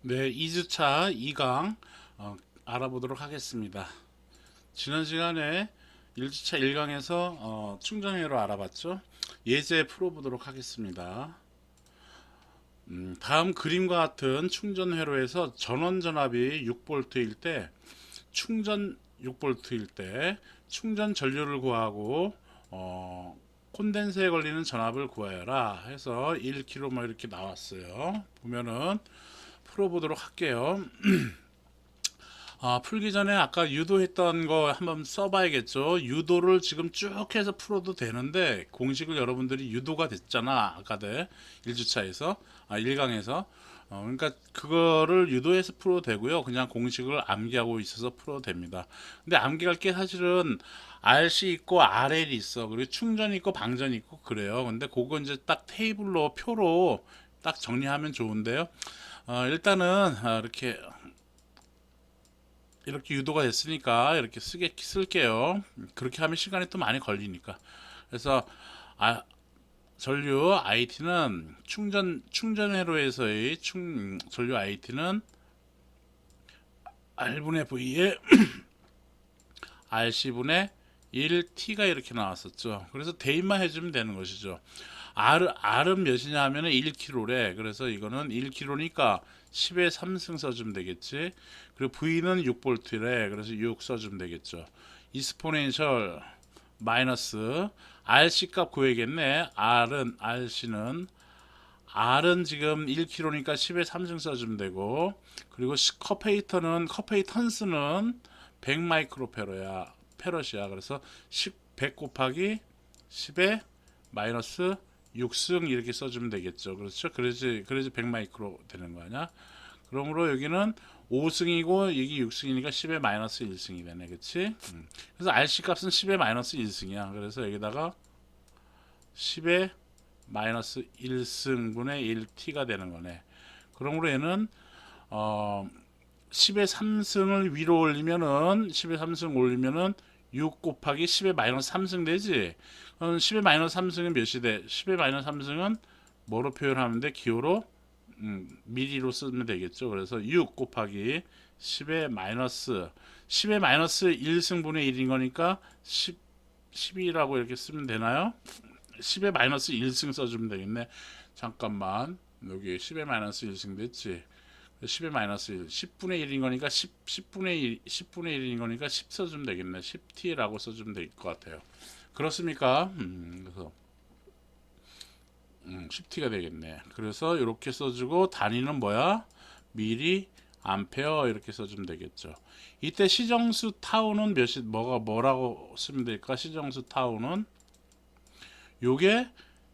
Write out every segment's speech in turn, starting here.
네, 2주차 2강 알아보도록 하겠습니다. 지난 시간에 1주차 1강에서 충전회로 알아봤죠. 예제 풀어보도록 하겠습니다. 다음 그림과 같은 충전회로에서 전원 전압이 6V일 때 충전 6V일 때 충전 전류를 구하고 콘덴서에 걸리는 전압을 구하여라 해서 1kg 뭐 이렇게 나왔어요. 보면은 풀어보도록 할게요. 풀기 전에 아까 유도했던 거 한번 써봐야겠죠. 유도를 지금 쭉 해서 풀어도 되는데 공식을 여러분들이 유도가 됐잖아. 아까들 1주차에서 1강에서 그러니까 그거를 유도해서 풀어도 되고요. 그냥 공식을 암기하고 있어서 풀어도 됩니다. 근데 암기할 게 사실은 RC 있고 RL이 있어. 그리고 충전이 있고 방전이 있고 그래요. 근데 그거 이제 딱 테이블로 표로 딱 정리하면 좋은데요. 일단은 이렇게 유도가 됐으니까 이렇게 쓸게요. 그렇게 하면 시간이 또 많이 걸리니까. 그래서 아, 전류 IT는 충전회로에서의 전류 IT는 R분의 V에 RC분의 1T가 이렇게 나왔었죠. 그래서 대입만 해주면 되는 것이죠. R은 몇이냐 하면은 1kg래. 그래서 이거는 1kg니까 10의 3승 써주면 되겠지. 그리고 V는 6V래. 그래서 6 써주면 되겠죠. 이스포넨셜 마이너스 RC 값 구해야겠네. R은 지금 1kg니까 10의 3승 써주면 되고, 그리고 커페이턴스는 100 마이크로페로야. 페럿이야. 그래서 100 곱하기 10의 마이너스 6승 이렇게 써주면 되겠죠. 그렇죠? 그래야지 100 마이크로 되는 거 아니야? 그러므로 여기는 5승이고 여기 6승이니까 10의 마이너스 1승이 되네. 그치? 그래서 RC 값은 10의 마이너스 1승이야. 그래서 여기다가 10의 마이너스 1승분의 1t가 되는 거네. 그러므로 얘는 어, 10의 3승을 위로 올리면은 10의 3승 올리면은 6 곱하기 10의 마이너스 3승 되지. 그럼 10의 마이너스 3승은 몇이 돼? 10의 마이너스 3승은 뭐로 표현하면 돼? 기호로 미리로 쓰면 되겠죠. 그래서 6 곱하기 10의 마이너스 1승분의 1인 거니까 10이라고 이렇게 쓰면 되나요? 10의 마이너스 1승 써주면 되겠네. 잠깐만, 여기 10의 마이너스 1승 됐지. 10의 마이너스 1, 10분의 1인 거니까 10분의 1인 거니까 10 써주면 되겠네. 10t라고 써주면 될 것 같아요. 그렇습니까? 그래서 10t가 되겠네. 그래서 이렇게 써주고 단위는 뭐야? 미리 암페어 이렇게 써주면 되겠죠. 이때 시정수 타우는 뭐라고 쓰면 될까? 시정수 타우는 요게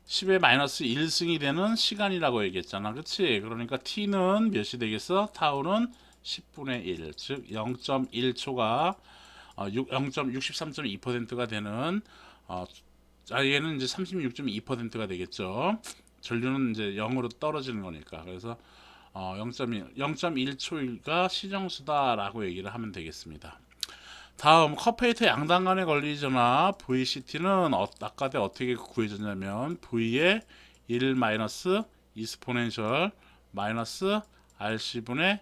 10의 마이너스 1승이 되는 시간이라고 얘기했잖아. 그치? 그러니까 t는 몇이 되겠어? 타우는 10분의 1, 즉 0.1초가 0.63.2%가 되는 얘는 이제 36.2%가 되겠죠. 전류는 이제 0으로 떨어지는 거니까. 그래서 0.1초가 시정수다라고 얘기를 하면 되겠습니다. 다음 커페이터 양단 간의 거리 전압 VCT는 아까 때 어떻게 구해졌냐면 V의 1 마이너스 이스포넨셜 마이너스 RC분의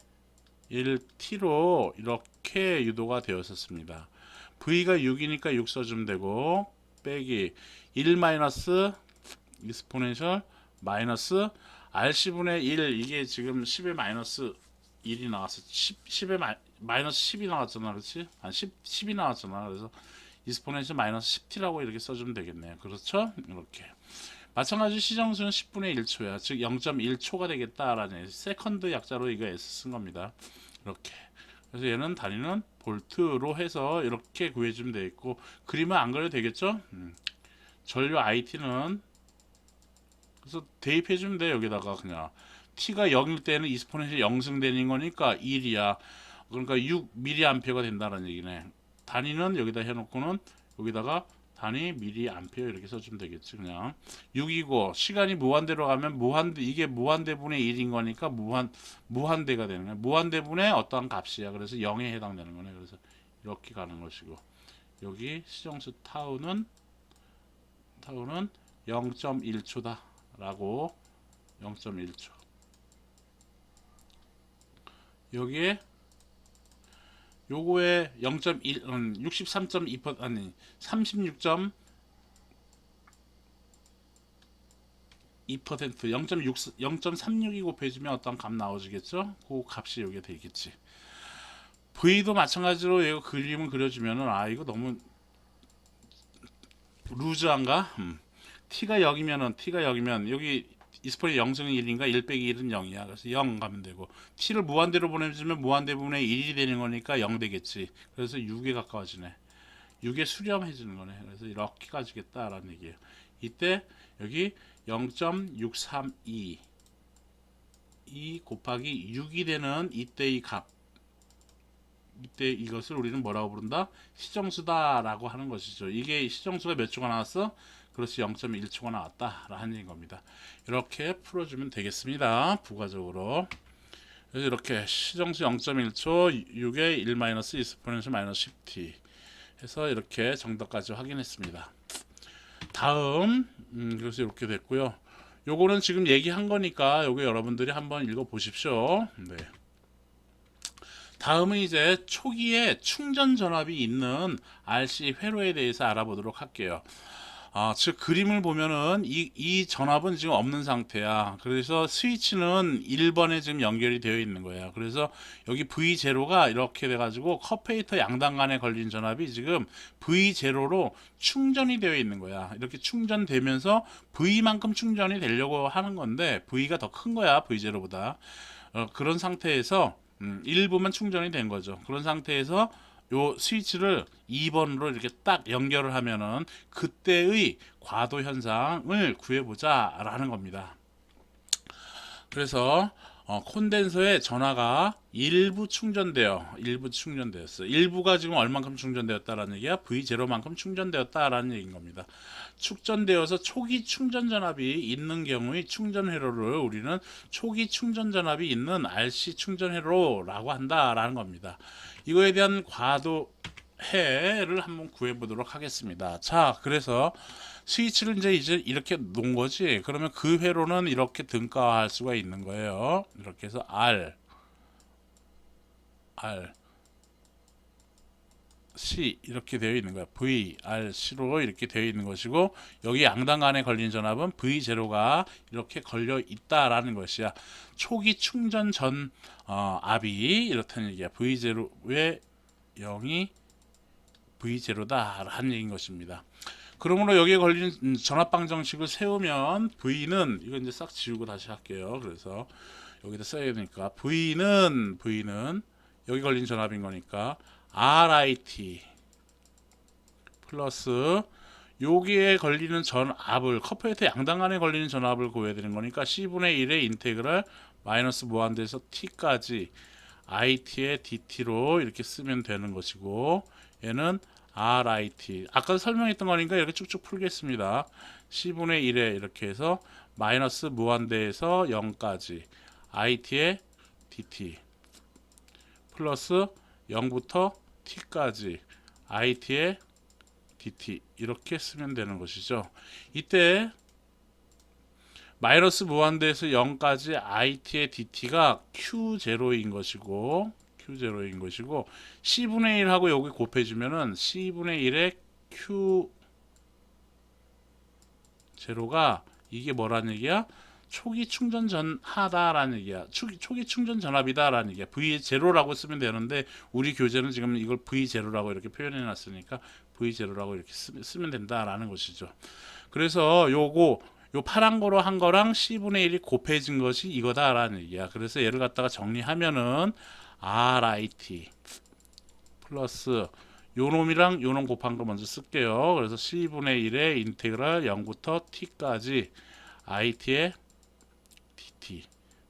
1T로 이렇게 유도가 되었었습니다. V가 6이니까 6 써주면 되고 빼기 1 마이너스 이스포넨셜 마이너스 RC분의 1 이게 지금 10의 마이너스 1이 나왔어. 10의 마이너스 10이 나왔잖아. 그렇지? 10이 나왔잖아. 그래서 이스포넨셜 마이너스 10t라고 이렇게 써주면 되겠네요. 그렇죠? 이렇게. 마찬가지 시정수는 10분의 1초야. 즉 0.1초가 되겠다라는 세컨드 약자로 이거 S 쓴 겁니다. 이렇게. 그래서 얘는 단위는 볼트로 해서 이렇게 구해주면 되겠고 그림은 안 그려도 되겠죠? 전류 IT는 그래서 대입해주면 돼. 여기다가 그냥 t가 0일 때는 이스포넨셜 0승되는 거니까 1이야. 그러니까 6mA가 된다는 얘기네. 단위는 여기다 해놓고는 여기다가 단위 mA 이렇게 써주면 되겠지. 그냥 6이고 시간이 무한대로 가면 이게 무한대분의 1인 거니까 무한대가 되는 거야. 무한대분의 어떠한 값이야. 그래서 0에 해당되는 거네. 그래서 이렇게 가는 것이고 여기 시정수 타우는 0.1초다 라고 0.1초 여기에 요거에 0.1 63.2% 아니 36.2% 0.362 곱해주면 어떤 값 나오지겠죠? 그 값이 여기에 되겠지. V도 마찬가지로 이거 그림을 그려주면은 아 이거 너무 루즈한가? T가 0이면 여기 이스폰이 0승 1인가 1 빼기 1은 0이야. 그래서 0 가면 되고 T를 무한대로 보내주면 무한대분의 1이 되는 거니까 0 되겠지. 그래서 6에 가까워지네. 6에 수렴해지는 거네. 그래서 이렇게 가지겠다라는 얘기예요. 이때 여기 0.632 곱하기 6이 되는 이때의 값, 이때 이것을 우리는 뭐라고 부른다? 시정수다라고 하는 것이죠. 이게 시정수가 몇 초가 나왔어? 그렇지 0.1초가 나왔다라는 얘기인 겁니다. 이렇게 풀어주면 되겠습니다. 부가적으로. 그래서 이렇게 시정수 0.1초 6에 1 마이너스 이스포넨셜 마이너스 10t 해서 이렇게 정답까지 확인했습니다. 다음 그래서 이렇게 됐고요. 요거는 지금 얘기한 거니까 요거 여러분들이 한번 읽어 보십시오. 네. 다음은 이제 초기에 충전 전압이 있는 RC 회로에 대해서 알아보도록 할게요. 즉 그림을 보면은 이 전압은 지금 없는 상태야. 그래서 스위치는 1번에 지금 연결이 되어 있는 거야. 그래서 여기 V0가 이렇게 돼가지고 커페이터 양단 간에 걸린 전압이 지금 V0로 충전이 되어 있는 거야. 이렇게 충전되면서 V만큼 충전이 되려고 하는 건데 V가 더 큰 거야. V0보다. 그런 상태에서 일부만 충전이 된 거죠. 그런 상태에서 요 스위치를 2번으로 이렇게 딱 연결을 하면은 그때의 과도 현상을 구해보자 라는 겁니다. 그래서 콘덴서에 전화가 일부 충전되었어. 일부가 지금 얼만큼 충전되었다라는 얘기야? V0만큼 충전되었다라는 얘기인 겁니다. 축전되어서 초기 충전 전압이 있는 경우의 충전 회로를 우리는 초기 충전 전압이 있는 RC 충전 회로라고 한다라는 겁니다. 이거에 대한 과도해를 한번 구해보도록 하겠습니다. 자, 그래서 스위치를 이제 이렇게 놓은 거지. 그러면 그 회로는 이렇게 등가할 수가 있는 거예요. 이렇게 해서 R, C 이렇게 되어 있는 거야. V, R, C로 이렇게 되어 있는 것이고 여기 양단 간에 걸린 전압은 V0가 이렇게 걸려 있다라는 것이야. 초기 충전 전 압이 이렇다는 얘기야. V0의 0이 V0다라는 얘기인 것입니다. 그러므로 여기에 걸린 전압 방정식을 세우면 V는 이거 이제 싹 지우고 다시 할게요. 그래서 여기다 써야 되니까 V는 여기 걸린 전압인 거니까 RIT 플러스 여기에 걸리는 전압을 커퍼레이터 양단 간에 걸리는 전압을 구해야 되는 거니까 C분의 1의 인테그랄 마이너스 무한대에서 T까지 IT의 DT로 이렇게 쓰면 되는 것이고 얘는 RIT 아까 설명했던 거니까 이렇게 쭉쭉 풀겠습니다. C분의 1에 이렇게 해서 마이너스 무한대에서 0까지 IT의 DT 플러스 0부터 T까지 IT의 DT 이렇게 쓰면 되는 것이죠. 이때 마이너스 무한대에서 0까지 IT의 DT가 Q0인 것이고 C분의 1하고 여기 곱해주면은 C분의 1의 Q0가 이게 뭐라는 얘기야? 초기 충전 전하다라는 얘기야. 초기 충전 전압이다라는 얘기야. V0라고 쓰면 되는데 우리 교재는 지금 이걸 V0라고 이렇게 표현해 놨으니까 V0라고 이렇게 쓰면 된다라는 것이죠. 그래서 요 파란 거로 한 거랑 C분의 1이 곱해진 것이 이거다라는 얘기야. 그래서 얘를 갖다가 정리하면은 RIT 플러스 요놈이랑 요놈 곱한 거 먼저 쓸게요. 그래서 C분의 1의 인테그랄 0부터 T까지 IT의 DT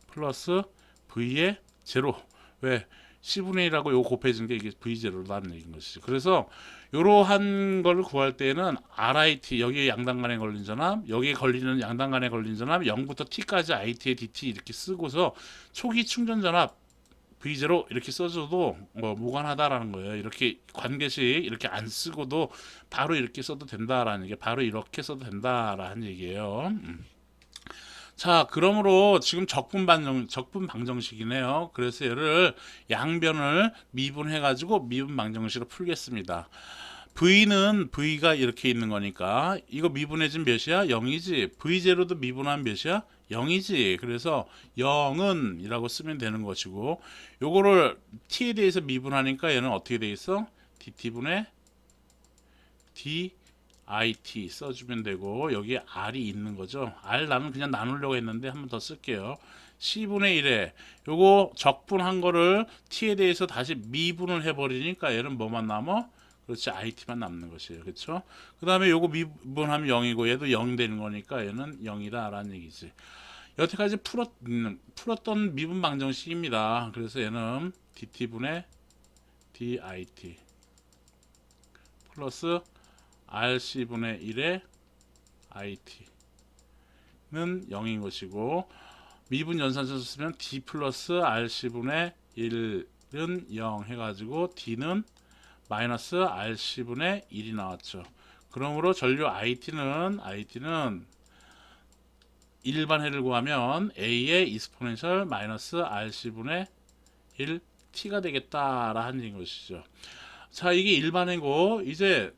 플러스 V의 제로. 왜? C분의 1하고 요거 곱해진 게 이게 V0라는 얘기인 것이죠. 그래서 이러한 걸 구할 때는 RIT 여기 양단 간에 걸린 전압, 여기에 걸리는 양단 간에 걸린 전압 0부터 T까지 IT의 DT 이렇게 쓰고서 초기 충전 전압 V0 이렇게 써줘도 무관하다라는 거예요. 이렇게 관계식 이렇게 안 쓰고도 바로 이렇게 써도 된다라는 게 바로 이렇게 써도 된다라는 얘기예요. 자, 그러므로 지금 적분 방정식이네요. 그래서 얘를 양변을 미분해가지고 미분 방정식으로 풀겠습니다. V는 V가 이렇게 있는 거니까 이거 미분해진 몇이야? 0이지. V0도 미분하면 몇이야? 0이지. 그래서 0은 이라고 쓰면 되는 것이고 요거를 t에 대해서 미분하니까 얘는 어떻게 돼 있어? dt분의 dit 써주면 되고 여기에 r이 있는 거죠. r 나는 그냥 나누려고 했는데 한 번 더 쓸게요. c분의 1에 요거 적분한 거를 t에 대해서 다시 미분을 해버리니까 얘는 뭐만 남아? 그렇지, it만 남는 것이에요. 그렇죠? 그 다음에 요거 미분하면 0이고 얘도 0 되는 거니까 얘는 0이다 라는 얘기지. 여태까지 풀었던 미분 방정식입니다. 그래서 얘는 dt분의 dit 플러스 rc분의 1의 it는 0인 것이고 미분 연산서 쓰면 d 플러스 rc분의 1은 0 해가지고 d는 마이너스 rc분의 1이 나왔죠. 그러므로 전류 it는 일반해를 구하면 a의 이스포넨셜 마이너스 rc분의 1 t가 되겠다라 하는 것이죠. 자, 이게 일반해고 이제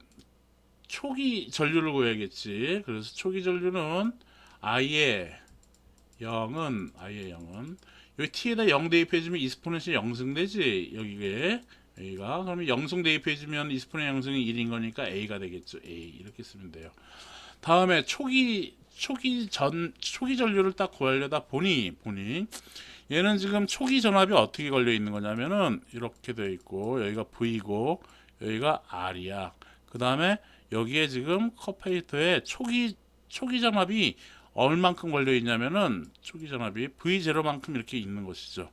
초기 전류를 구해야겠지. 그래서 초기 전류는 i의 0은 여기 t에다 0 대입해주면 이스포넨셜 0승되지. 여기가 그러면 0승 대입해주면 이스포넨셜 0승이 1인 거니까 a가 되겠죠. a 이렇게 쓰면 돼요. 다음에 초기 전류를 딱 구하려다 보니 얘는 지금 초기 전압이 어떻게 걸려 있는 거냐면은 이렇게 되어 있고 여기가 V고 여기가 R이야. 그 다음에 여기에 지금 컵페이터에 초기 전압이 얼만큼 걸려 있냐면은 초기 전압이 V0만큼 이렇게 있는 것이죠.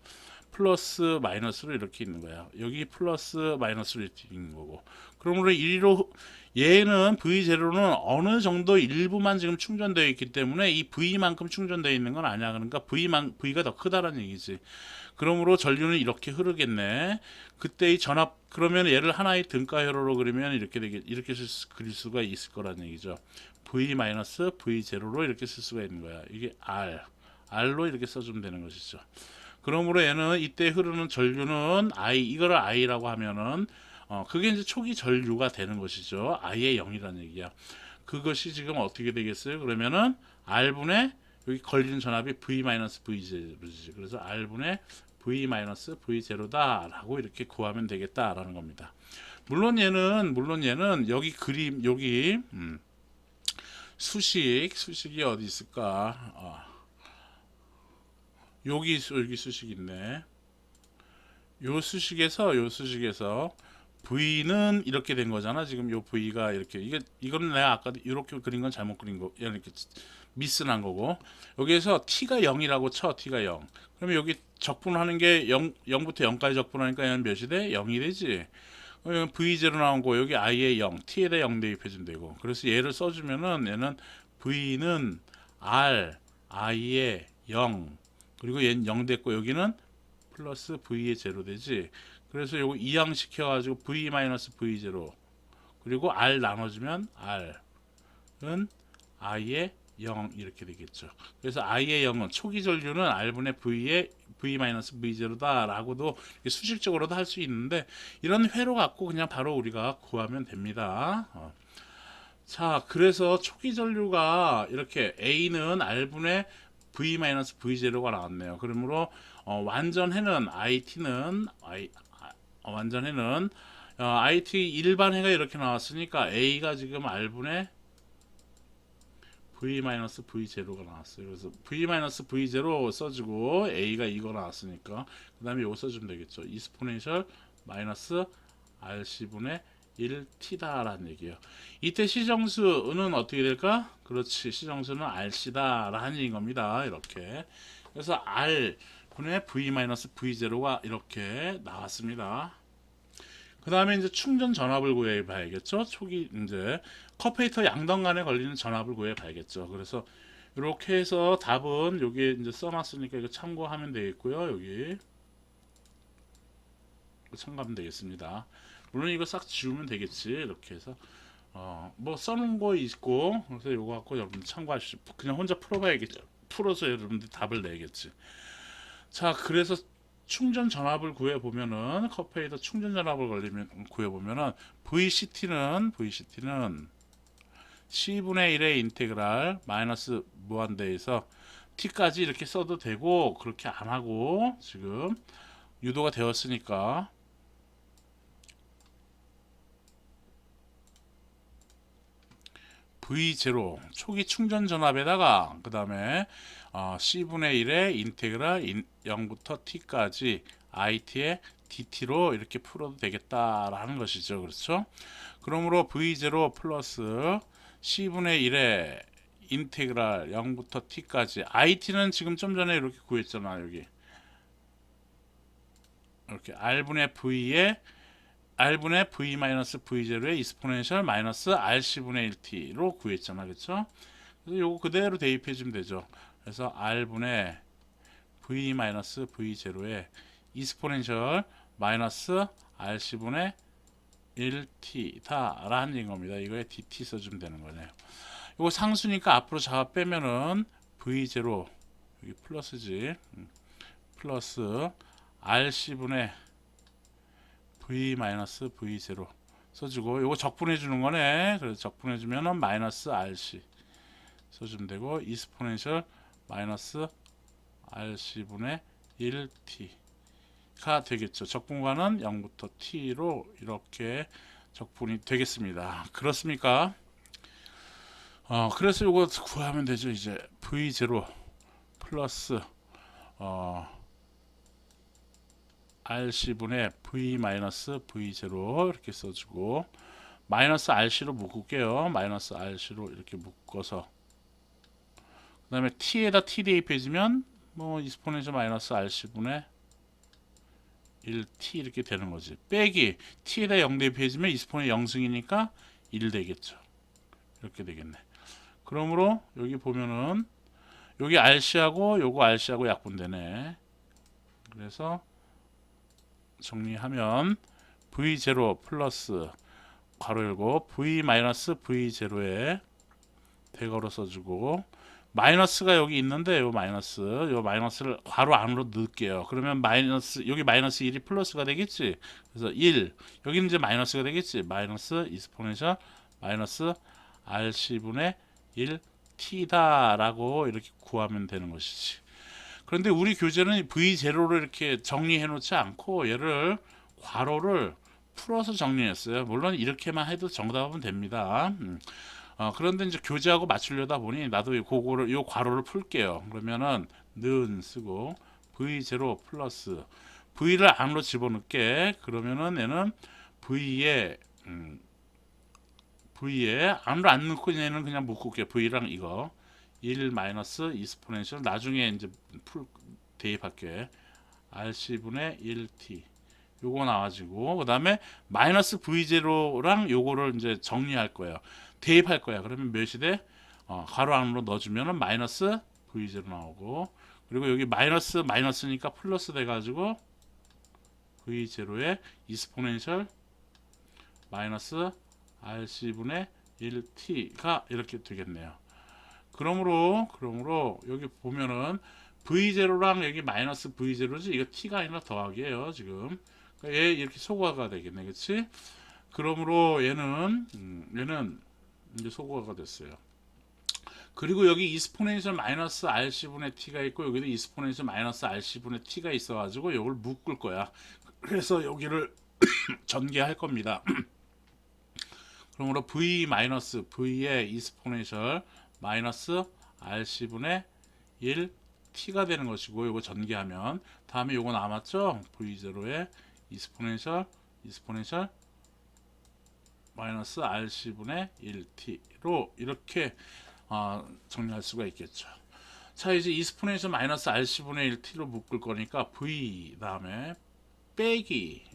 플러스 마이너스로 이렇게 있는 거야. 여기 플러스 마이너스로 이렇게 있는 거고. 그러므로 얘는 V0는 어느 정도 일부만 지금 충전되어 있기 때문에 이 V만큼 충전되어 있는 건 아니야. 그러니까 V가 더 크다라는 얘기지. 그러므로 전류는 이렇게 흐르겠네. 그때 이 전압 그러면 얘를 하나의 등가회로로 그리면 이렇게 그릴 수가 있을 거라는 얘기죠. V-V0로 이렇게 쓸 수가 있는 거야. 이게 R로 이렇게 써주면 되는 것이죠. 그러므로 얘는 이때 흐르는 전류는 이거를 I라고 하면은 그게 이제 초기 전류가 되는 것이죠. I의 0이라는 얘기야. 그것이 지금 어떻게 되겠어요? 그러면은 R분의 여기 걸리는 전압이 V-V0지. 그래서 R분의 V-V0다 라고 이렇게 구하면 되겠다라는 겁니다. 물론 얘는 여기 그림 여기 수식이 어디 있을까? 여기 수식 있네. 요 수식에서 V는 이렇게 된 거잖아. 지금 요 V가 이렇게 이거는 내가 아까 이렇게 그린 건 잘못 그린 거 이렇게 미스난 거고 여기에서 T가 0이라고 쳐. T가 0. 그러면 여기 적분하는 게 0부터 0까지 적분하니까 얘는 몇이 돼? 0이 되지. V0 나온 거 여기 I의 0, T에다 0 대입해주면 되고 그래서 얘를 써주면은 얘는 V는 R, I의 0 그리고 얘는 0 됐고 여기는 플러스 V의 0 되지. 그래서 요거 이항시켜가지고 V-V0 그리고 R 나눠주면 R은 I의 0 이렇게 되겠죠. 그래서 I의 0은 초기 전류는 R분의 V의 V-V0다 라고도 수식적으로도 할 수 있는데 이런 회로 갖고 그냥 바로 우리가 구하면 됩니다. 자, 그래서 초기 전류가 이렇게 A는 R분의 V-V0가 나왔네요. 그러므로 완전해는 IT 일반해가 이렇게 나왔으니까 A가 지금 R분의 V-V0가 나왔어요. 그래서 V-V0 써주고 A가 이거 나왔으니까 그 다음에 이거 써주면 되겠죠. 이스포넨셜 마이너스 RC분의 1T다 라는 얘기예요. 이때 시정수는 어떻게 될까? 그렇지, 시정수는 RC다 라는 얘기인 겁니다. 이렇게 그래서 R분의 V-V0가 이렇게 나왔습니다. 그 다음에 이제 충전 전압을 구해 봐야겠죠. 초기 이제 컵페이터 양당 간에 걸리는 전압을 구해 봐야겠죠. 그래서 이렇게 해서 답은 여기 이제 써놨으니까 이거 참고하면 되겠고요. 여기 참고하면 되겠습니다. 물론 이거 싹 지우면 되겠지. 이렇게 해서 뭐 써놓은 거 있고 그래서 이거 갖고 여러분 참고하시죠. 그냥 혼자 풀어봐야겠죠. 풀어서 여러분들 답을 내겠지. 자, 그래서 충전 전압을 구해보면은 컵페이더 충전 전압을 구해보면은 VCT는 C분의 1의 인테그랄 마이너스 무한대에서 T까지 이렇게 써도 되고, 그렇게 안 하고 지금 유도가 되었으니까 V0 초기 충전 전압에다가 그 다음에 C분의 1의 인테그랄 0부터 T까지 IT의 DT로 이렇게 풀어도 되겠다라는 것이죠. 그렇죠? 그러므로 V0 플러스 C분의 1의 인테그랄 0부터 T까지 IT는 지금 좀 전에 이렇게 구했잖아. 여기 이렇게 R분의 V에 R분의 V 마이너스 V0의 이스포넨셜 마이너스 RC분의 1T로 구했잖아. 그쵸? 그래서 요거 그대로 대입해 주면 되죠. 그래서 R분의 V 마이너스 V0의 이스포넨셜 마이너스 RC분의 1T다 라는 얘기인 겁니다. 이거에 DT 써주면 되는 거네요. 요거 상수니까 앞으로 잡아 빼면은 V0 여기 플러스지 플러스 RC분의 V 마이너스 V0 써주고 요거 적분해 주는 거네. 그래서 적분해 주면은 마이너스 RC 써주면 되고 이스포넨셜 마이너스 RC분의 1T가 되겠죠. 적분과는 0부터 T로 이렇게 적분이 되겠습니다. 그렇습니까? 그래서 요거 구하면 되죠. 이제 V0 플러스 RC분의 V 마이너스 V0 이렇게 써주고 마이너스 RC로 묶을게요. 마이너스 RC로 이렇게 묶어서 그 다음에 T에다 T 대입해주면 뭐 이스포넨셜 마이너스 RC분의 1T 이렇게 되는 거지. 빼기 T에다 0 대입해주면 이스포넨 0승이니까 1 되겠죠. 이렇게 되겠네. 그러므로 여기 보면은 여기 RC하고 요거 RC하고 약분되네. 그래서 정리하면 V0 플러스 괄호 열고 V 마이너스 V0에 대괄호 써주고 마이너스가 여기 있는데 요 마이너스를 괄호 안으로 넣을게요. 그러면 마이너스 여기 마이너스 1이 플러스가 되겠지. 그래서 1 여기는 이제 마이너스가 되겠지. 마이너스 이스포넨셜 마이너스 RC분의 1T다라고 이렇게 구하면 되는 것이지. 그런데 우리 교재는 V0를 이렇게 정리해 놓지 않고 얘를 괄호를 풀어서 정리했어요. 물론 이렇게만 해도 정답은 됩니다. 그런데 이제 교재하고 맞추려다 보니 나도 요 괄호를 풀게요. 그러면은 는 쓰고 V0 플러스 V를 안으로 집어넣게. 그러면은 얘는 V에 안으로 안 넣고 얘는 그냥 묶을게요. V랑 이거 1 마이너스 이스포넨셜 나중에 이제 대입할게. RC분의 1T 요거 나와지고 그 다음에 마이너스 V0랑 요거를 이제 정리할 거예요. 대입할 거야. 그러면 몇이 돼? 가로 안으로 넣어주면은 마이너스 V0 나오고 그리고 여기 마이너스니까 플러스 돼가지고 V0의 이스포넨셜 마이너스 RC분의 1T가 이렇게 되겠네요. 그러므로 여기 보면은 V0랑 여기 마이너스 V0지 이거 T가 아니라 더하기예요 지금. 그러니까 얘 이렇게 소거가 되겠네, 그렇지? 그러므로 얘는 이제 소거가 됐어요. 그리고 여기 이스포넨셜 마이너스 RC분의 T가 있고 여기도 이스포넨셜 마이너스 RC분의 T가 있어가지고 이걸 묶을 거야. 그래서 여기를 전개할 겁니다. 그러므로 V 마이너스 V의 이스포넨셜 마이너스 RC분의 1 T가 되는 것이고 이거 전개하면 다음에 요거 남았죠? V0의 이스포넨셜 마이너스 RC분의 1T로 이렇게 정리할 수가 있겠죠. 자 이제 이스포넨셜 마이너스 RC분의 1T로 묶을 거니까 V 다음에 빼기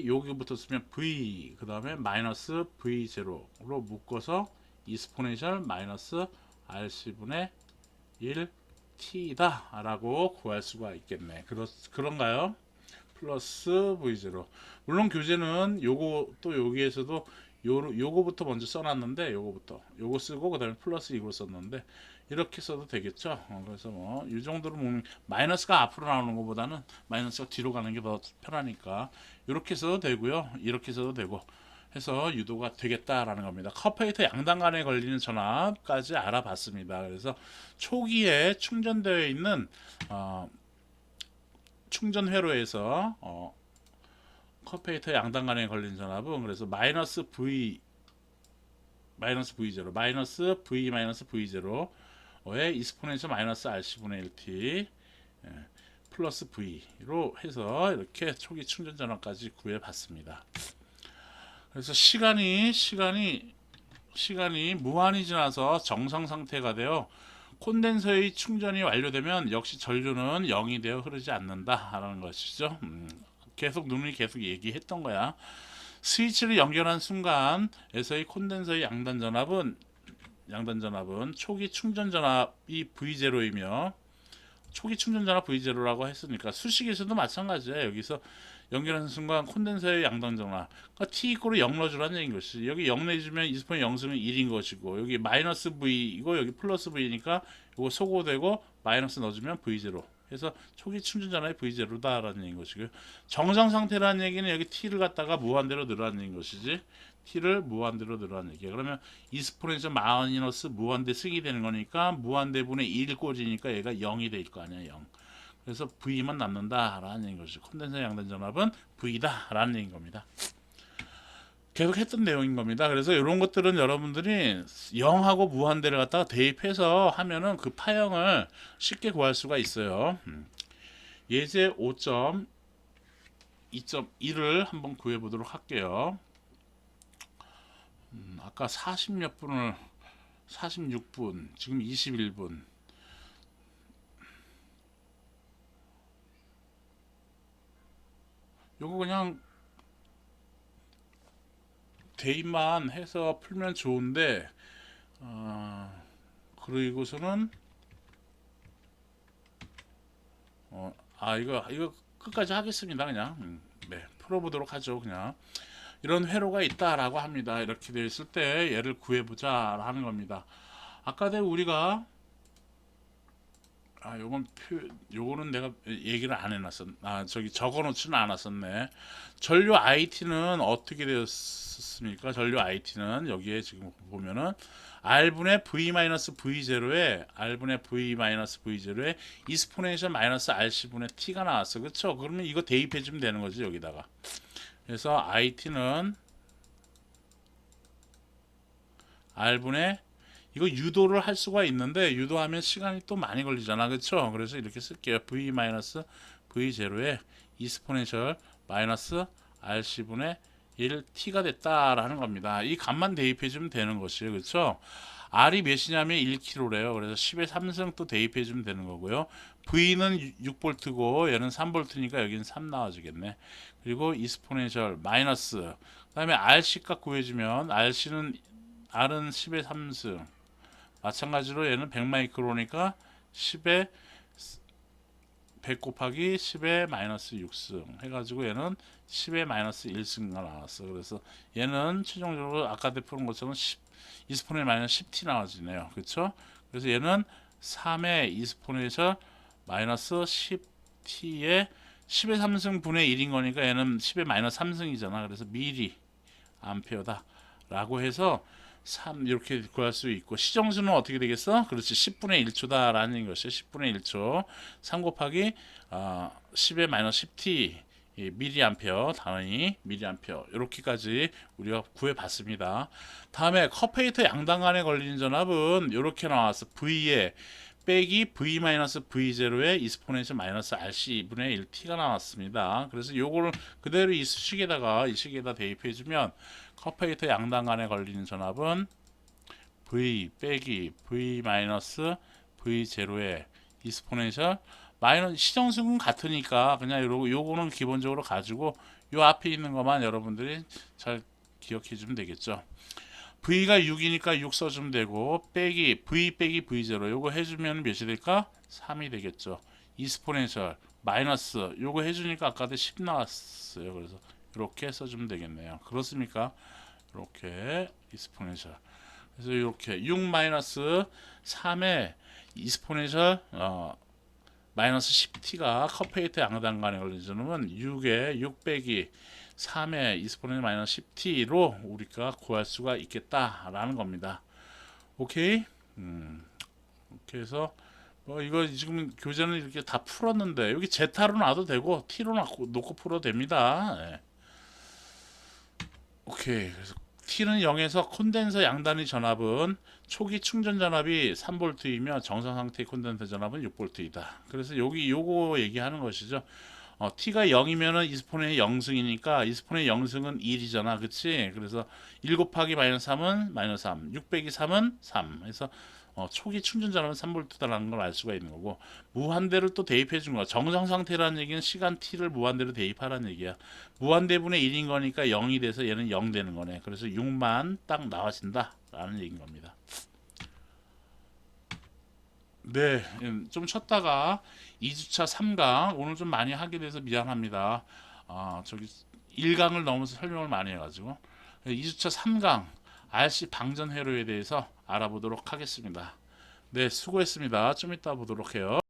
여기부터 쓰면 V 그 다음에 마이너스 V0로 묶어서 이스포넨셜 마이너스 RC분의 1T다 라고 구할 수가 있겠네. 그런가요? 플러스 V0 물론 교재는 요거 또 여기에서도 요거부터 먼저 써놨는데 요거 쓰고 그 다음에 플러스 이걸 썼는데 이렇게 써도 되겠죠. 그래서 뭐 이 정도로 마이너스가 앞으로 나오는 것보다는 마이너스가 뒤로 가는 게 더 편하니까 이렇게 써도 되고요. 이렇게 써도 되고 해서 유도가 되겠다라는 겁니다. 커퍼레이터 양단 간에 걸리는 전압까지 알아봤습니다. 그래서 초기에 충전되어 있는 충전 회로에서 커퍼레이터 양단 간에 걸린 전압은 그래서 마이너스 V V0 마이너스 V 마이너스 V0의 이스포넨셜 마이너스 RC분의 1t 플러스 V로 해서 이렇게 초기 충전 전압까지 구해봤습니다. 그래서 시간이 무한히 지나서 정상 상태가 되어 콘덴서의 충전이 완료되면 역시 전류는 0이 되어 흐르지 않는다라는 것이죠. 누누이 계속 얘기했던 거야. 스위치를 연결한 순간에서의 콘덴서의 양단 전압은 초기 충전 전압이 V0이며 초기 충전 전압 V0라고 했으니까 수식에서도 마찬가지예요. 여기서 연결하는 순간 콘덴서의 양단 전압 그러니까 T 이꼬르 0 넣어주라는 얘기인 것이지. 여기 0 내주면 이스폰이 0 쓰면 1인 것이고 여기 마이너스 V이고 여기 플러스 V니까 이거 소거되고 마이너스 넣어주면 V0 그래서 초기 충전 전압이 V0다라는 얘기인 것이고요. 정상 상태라는 얘기는 여기 T를 갖다가 무한대로 늘어나는 얘기인 것이지. T를 무한대로 늘어나는 얘기야. 그러면 이스포넨셜 마이너스 무한대 승이 되는 거니까 무한대분의 1 꽂이니까 얘가 0이 될 거 아니야. 0. 그래서 V만 남는다라는 얘기인 것이죠. 콘덴서 양단 전압은 V다라는 얘기인 겁니다. 계속 했던 내용인 겁니다. 그래서 이런 것들은 여러분들이 0하고 무한대를 갖다가 대입해서 하면은 그 파형을 쉽게 구할 수가 있어요. 예제 5.2.1을 한번 구해 보도록 할게요. 아까 40몇 분을 46분 지금 21분 요거 그냥 대입만 해서 풀면 좋은데 그리고서는 이거 끝까지 하겠습니다. 그냥 네, 풀어보도록 하죠. 그냥 이런 회로가 있다라고 합니다. 이렇게 되어 있을 때 얘를 구해보자 하는 겁니다. 아까 우리가 요거는 내가 얘기를 안 해놨었. 저기 적어놓지는 않았었네. 전류 IT는 어떻게 되었습니까? 전류 IT는 여기에 지금 보면은 R분의 V-V0에 R분의 V-V0에 이스포넨셜 마이너스 RC분의 T가 나왔어. 그렇죠? 그러면 이거 대입해주면 되는 거지 여기다가. 그래서 IT는 R분의 이거 유도를 할 수가 있는데 유도하면 시간이 또 많이 걸리잖아. 그렇죠? 그래서 이렇게 쓸게요. V-V0에 이스포넨셜 마이너스 RC분의 1t가 됐다라는 겁니다. 이 값만 대입해주면 되는 것이에요. 그렇죠? R이 몇이냐면 1kg래요. 그래서 10의 3승 또 대입해주면 되는 거고요. V는 6V고 얘는 3V니까 여기는 3 나와주겠네. 그리고 이스포넨셜 마이너스 그 다음에 RC 값 구해주면 R은 10의 3승 마찬가지로 얘는 100마이크로니까 10의 100 곱하기 10의 마이너스 6승 해가지고 얘는 10의 마이너스 1승가 나왔어. 그래서 얘는 최종적으로 아까 푸는 것처럼 2스포넷 마이너스 10t 나와지네요. 그렇죠? 그래서 얘는 3의 이스포넷에서 마이너스 10t의 10의 3승 분의 1인 거니까 얘는 10의 마이너스 3승이잖아. 그래서 미리 암페어다 라고 해서 3 이렇게 구할 수 있고 시정수는 어떻게 되겠어? 그렇지 10분의 1초다라는 것이 10분의 1초 3 곱하기 10의 마이너스 10t 미리암페어 당연히 미리암페어 이렇게까지 우리가 구해봤습니다. 다음에 커페이터 양단 간에 걸리는 전압은 이렇게 나왔어. V에 빼기 V-V0의 이스포넨셜 마이너스 RC분의 1t가 나왔습니다. 그래서 요거를 그대로 이 식에다 대입해주면 커페이터 양단 간에 걸리는 전압은 V 빼기 V-V0의 이스포넨셜 마이너스 시정수는 같으니까 그냥 요거는 기본적으로 가지고 요 앞에 있는 것만 여러분들이 잘 기억해 주면 되겠죠. V가 6이니까 6 써주면 되고 빼기 V 빼기 V0 요거 해주면 몇이 될까? 3이 되겠죠. 이스포넨셜 마이너스 요거 해주니까 아까도 10 나왔어요. 그래서 이렇게 써주면 되겠네요. 그렇습니까? 이렇게 이스포넨셜 그래서 이렇게 6 마이너스 3의 이스포네셜 마이너스 10t가 커페이트 양단간의 걸리지는 6에 6 빼기 3의 이스포네셜 마이너스 10t로 우리가 구할 수가 있겠다라는 겁니다. 오케이? 그래서 이거 지금 교재는 이렇게 다 풀었는데 여기 제타로 놔도 되고 t로 놓고 풀어도 됩니다. 네. 오케이. 그래서 t는 0에서 콘덴서 양단위 전압은 초기 충전 전압이 3V이며 정상 상태의 콘덴서 전압은 6V이다. 그래서 여기 요거 얘기하는 것이죠. t가 0이면은 이스폰의 0승이니까 이스폰의 0승은 1이잖아. 그치? 그래서 1 곱하기 마이너스 3은 마이너스 3, 6 빼기 3은 3. 그래서 초기 충전 전압은 3V다라는 걸 알 수가 있는 거고, 무한대를 또 대입해 준 거야. 정상 상태라는 얘기는 시간 t를 무한대로 대입하라는 얘기야. 무한대분의 1인 거니까 0이 돼서 얘는 0 되는 거네. 그래서 6만 딱 나와진다 라는 얘기인 겁니다. 네, 좀 쉬었다가 2주차 3강 오늘 좀 많이 하게 돼서 미안합니다. 저기 1강을 넘어서 설명을 많이 해가지고 2주차 3강 RC 방전 회로에 대해서 알아보도록 하겠습니다. 네, 수고했습니다. 좀 이따 보도록 해요.